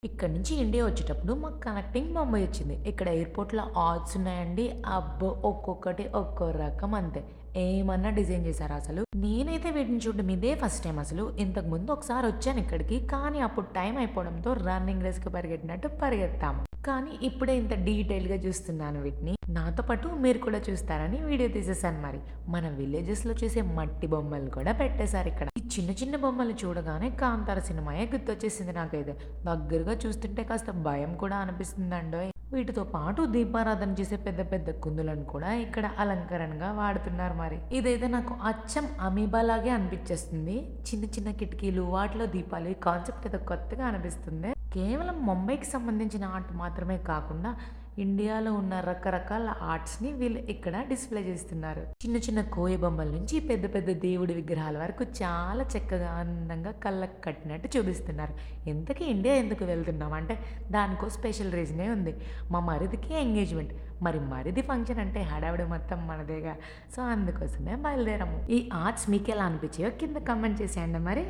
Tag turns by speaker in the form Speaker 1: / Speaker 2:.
Speaker 1: ఇక్కడి నుంచి ఇండియా వచ్చేటప్పుడు మాకు కనెక్టింగ్ ముంబై వచ్చింది. ఇక్కడ ఎయిర్‌పోర్ట్‌లో ఆర్ట్స్ ఉన్నాయండి. అబ్బో! ఒక్కొక్కటి ఒక్కో రకం అంతే. ఏమన్నా డిజైన్ చేశారా అసలు. నేనైతే వీటిని చూడడం ఇదే ఫస్ట్ టైమ్ అసలు. ఇంతకుముందు ఒకసారి వచ్చాను ఇక్కడికి. కానీ అప్పుడు టైం అయిపోవడంతో రన్నింగ్ రేస్‌కి పరిగెట్టినట్టు పరిగెత్తాము. కానీ ఇప్పుడే ఇంత డీటెయిల్‌గా చూస్తున్నాను వీటిని. నాతో పాటు మీరు కూడా చూస్తారని వీడియో తీసేసాను మరి. మన విలేజెస్‌లో చేసే మట్టి బొమ్మలు కూడా పెట్టేశారిక్కడ. ఈ చిన్న చిన్న బొమ్మలు చూడగానే కాంతార సినిమాయే గుర్తొచ్చేసింది నాకైతే. దగ్గరగా చూస్తుంటే కాస్త భయం కూడా అనిపిస్తుందండోయ్! వీటితో పాటు దీపారాధన చేసే పెద్ద పెద్ద కుందులను కూడా ఇక్కడ అలంకరణగా వాడుతున్నారు మరి. ఇదైతే నాకు అచ్చం అమీబా లాగే అనిపిచ్చేస్తుంది. చిన్న చిన్న కిటికీలు, వాటిలో దీపాలు ఈ కాన్సెప్ట్ ఏదో కొత్తగా అనిపిస్తుంది. కేవలం ముంబైకి సంబంధించిన ఆర్ట్ మాత్రమే కాకుండా ఇండియాలో ఉన్న రకరకాల ఆర్ట్స్‌ని వీళ్ళు ఇక్కడ డిస్‌ప్లే చేస్తున్నారు. చిన్న చిన్న కోయ బొమ్మల నుంచి పెద్ద పెద్ద దేవుడి విగ్రహాల వరకు చాలా చక్కగా అందంగా కళ్ళకు కట్టినట్టు చూపిస్తున్నారు. ఇంతకీ ఇండియా ఎందుకు వెళ్తున్నాం అంటే దానికో స్పెషల్ రీజనే ఉంది. మా మరిదికి ఎంగేజ్‌మెంట్. మరి మరిది ఫంక్షన్ అంటే హడావిడి మొత్తం మనదేగా. సో, అందుకోసమే బయలుదేరాము. ఈ ఆర్ట్స్ మీకెలా అనిపించాయో కింద కామెంట్ చేసేయండి మరి.